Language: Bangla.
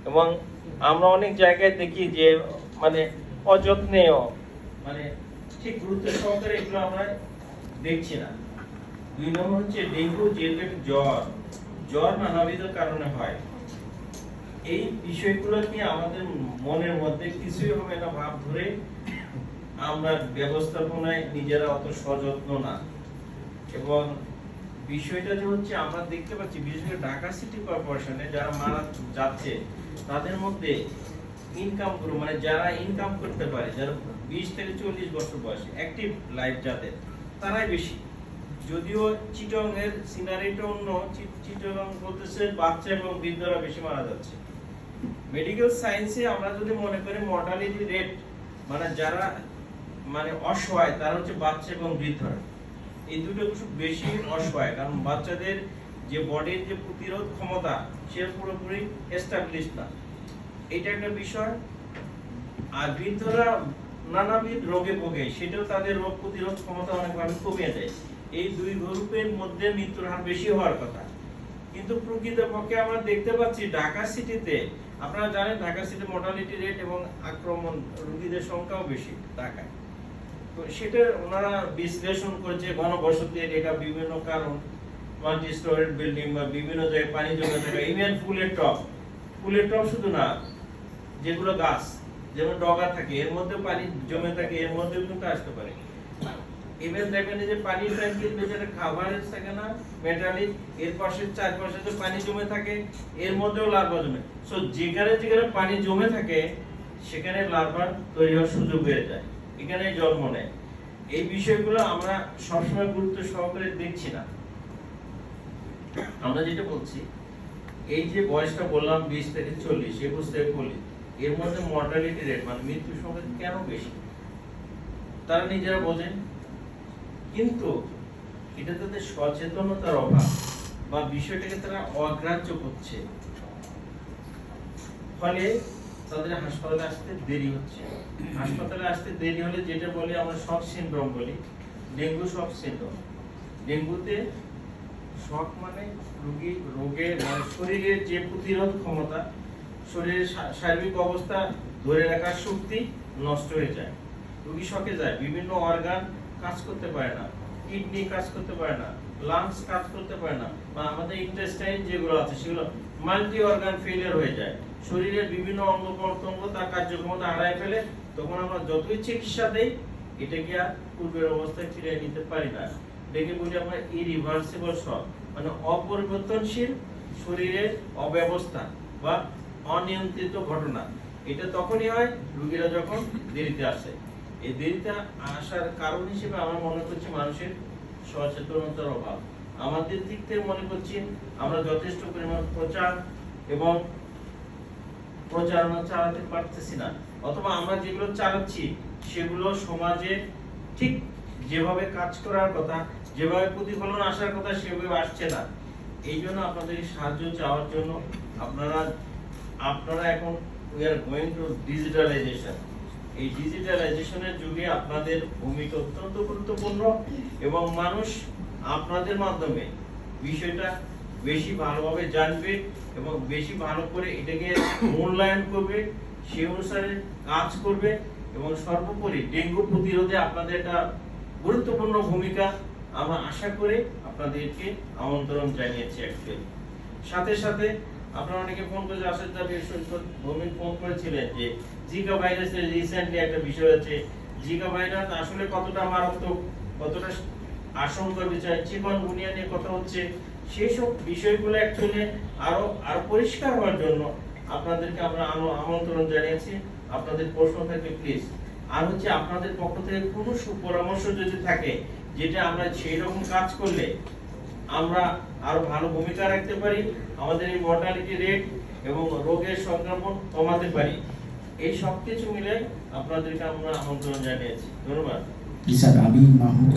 এবং আমরা অনেক জায়গায় দেখি যে মানে অযত্নেও মানে ঠিক গুরুত্ব সহকারে এগুলো আমরা দেখছি না। 2 নম্বর হচ্ছে ডেঙ্গু, যেহেতু একটা জ্বর নানাবিধ কারণে হয়। এই বিষয়গুলো কি আমাদের মনের মধ্যে কিছুই হবে না ভাব ধরে আমরা ব্যবস্থাপনায় নিজেরা অত সযত্ন না। এবং বিষয়টা যে হচ্ছে আমরা দেখতে পাচ্ছি বিশেষ করে ঢাকা সিটি কর্পোরেশনে যারা মারা যাচ্ছে তাদের মধ্যে ইনকাম গ্রুপ মানে যারা ইনকাম করতে পারে, যারা 20 থেকে 40 বছর বয়সে অ্যাক্টিভ লাইফ যাদের, তারাই বেশি। যদিও চিটং এর সিনারিটা অন্য, চিটং বলতেছে বাচ্চা এবং বৃদ্ধরা বেশি মারা যাচ্ছে। মেডিকেল সায়েন্সে আমরা যদি মনে করি মর্টালিটি রেট মানে যারা মানে অসহায় তারা হচ্ছে বাচ্চা এবং বৃদ্ধরা, এই দুটো খুব বেশি অসহায়। কারণ বাচ্চাদের যে বডির যে প্রতিরোধ ক্ষমতা সে পুরোপুরি এস্টাবলিশ না, এটা একটা বিষয়। আর বৃদ্ধরা নানাবিধ রোগে ভোগে, সেটাও তাদের রোগ প্রতিরোধ ক্ষমতা অনেকভাবে কমে যায়। এই দুই গ্রুপের মধ্যে মৃত্যুর হার বেশি হওয়ার কথা। কিন্তু প্রকৃতপক্ষে আমরা দেখতে পাচ্ছি ঢাকা সিটিতে, আপনারা জানেন ঢাকা সিটি মর্টালিটি রেট এবং আক্রমণ রোগীদের সংখ্যাও বেশি ঢাকায়। তো সেটা ওনারা বিশ্লেষণ করেছে ঘনবসতি এলাকা, বিভিন্ন কারণ, মাল্টি স্টোরেড বিল্ডিং বা বিভিন্ন জায়গায় পানি জমে থাকা, ইভেন ফুলের টব শুধু না, যেগুলো গাছ যেমন ডগা থাকে এর মধ্যে পানি জমে থাকে, এর মধ্যে কিন্তু আসতে পারে। ইভেন দেখবেন যে পানির ট্যাঙ্কির ভেতরে খাবারের থাকে না মেটালিক, এর পাশে চারপাশে যে পানি জমে থাকে এর মধ্যেও লার্ভা জমে। সো যেখানে যেখানে পানি জমে থাকে সেখানে লার্ভা তৈরি হওয়ার সুযোগ বেড়ে যায়, এখানে জন্ম নেয়। এই বিষয়গুলো আমরা সবসময় গুরুত্ব সহকারে দেখছি না। আমরা যেটা বলছি এই যে বয়সটা বললাম 20 থেকে 40, 21 থেকে 40, এর মধ্যে মর্টালিটি রেট মানে মৃত্যুর সংখ্যা কেন বেশি তারা নিজেরা বোঝেন। কিন্তু এটা তাদের সচেতনতার অভাব বা বিষয়টাকে তারা অগ্রাহ্য করছে, ফলে তাদের হাসপাতালে আসতে দেরি হচ্ছে। হাসপাতালে আসতে দেরি হলে যেটা বলি আমরা শক সিনড্রোম বলি, ডেঙ্গু শক সিনড্রোম। ডেঙ্গুতে শক মানে রোগের মানে শরীরের যে প্রতিরোধ ক্ষমতা, শরীরের শারীরিক অবস্থা ধরে রাখার শক্তি নষ্ট হয়ে যায়, রোগী শকে যায়। বিভিন্ন অর্গান কাজ করতে পারে না, কিডনি কাজ করতে পারে না, লাংস কাজ করতে পারে না, বা আমাদের ইন্টেস্টাইন যেগুলো আছে সেগুলো মাল্টি অর্গান ফেলিয়ার হয়ে যায়। শরীরের বিভিন্ন অঙ্গ প্রত্যঙ্গ তার কার্যক্ষমতা হারায় ফেলে। তখন আমরা যতই চিকিৎসা দেই এটাকে আর পূর্বের অবস্থায় ফিরিয়ে নিতে পারি না। এটাকে বলি আমরা ইরিভার্সিবল শক, মানে অপরিবর্তনশীল শরীরের অব্যবস্থা বা অনিয়ন্ত্রিত ঘটনা। এটা তখনই হয় রোগীরা যখন দেরিতে আসে। এই দেরিতে আসার কারণ হিসেবে আমরা মনে করছি মানুষের সচেতনতার অভাব। আমাদের দিক থেকে মনে করছি আমরা যথেষ্ট পরিমাণ প্রচার এবং প্রচারণা চালাতে পারতেছি না, অথবা আমরা যেগুলো চালাচ্ছি সেগুলো সমাজে ঠিক যেভাবে কাজ করার কথা, যেভাবে প্রতিফলন আসার কথা সেভাবে আসছে না। এই জন্য আপনাদের সাহায্য চাওয়ার জন্য আপনারা এখন we are going to digitalization. এই ডিজিটালাইজেশনের যুগে আপনাদের ভূমিকা অত্যন্ত গুরুত্বপূর্ণ এবং মানুষ আপনাদের মাধ্যমে বিষয়টা বেশি ভালোভাবে জানবে এবং বেশি ভালো করে এটাকে মূল্যায়ন করবে, সেই অনুসারে কাজ করবে এবং সর্বোপরি ডেঙ্গু প্রতিরোধে আপনাদের একটা গুরুত্বপূর্ণ ভূমিকা আমরা আশা করে আপনাদেরকে আমন্ত্রণ জানিয়েছি। সাথে সাথে আপনারা অনেকে ফোন করে আসার দাবি ভূমিক ফোন করেছিলেন যে জিকা ভাইরাসের রিসেন্টলি একটা বিষয় আছে, জিকা ভাইরাস আসলে কতটা মারাত্মক, কতটা আশঙ্কার বিষয়, চিকনগুনিয়া নিয়ে কথা হচ্ছে। সেই সব বিষয়গুলো অ্যাকচুয়ালি আরো পরিষ্কার হওয়ার জন্য আপনাদেরকে আমরা আমন্ত্রণ জানিয়েছি। আপনাদের প্রশ্ন থাকলে প্লিজ, আর হচ্ছে আপনাদের পক্ষ থেকে কোনো সুপরামর্শ যদি থাকে যেটা আমরা সেই রকম কাজ করলে আমরা আরো ভালো ভূমিকা রাখতে পারি, আমাদের এই মর্টালিটি রেট এবং রোগের সংক্রমণ কমাতে পারি, এই সব কিছু মিলে আপনাদেরকে আমরা আমন্ত্রণ জানিয়েছি। ধন্যবাদ। স্যার, আমি মাহমুদ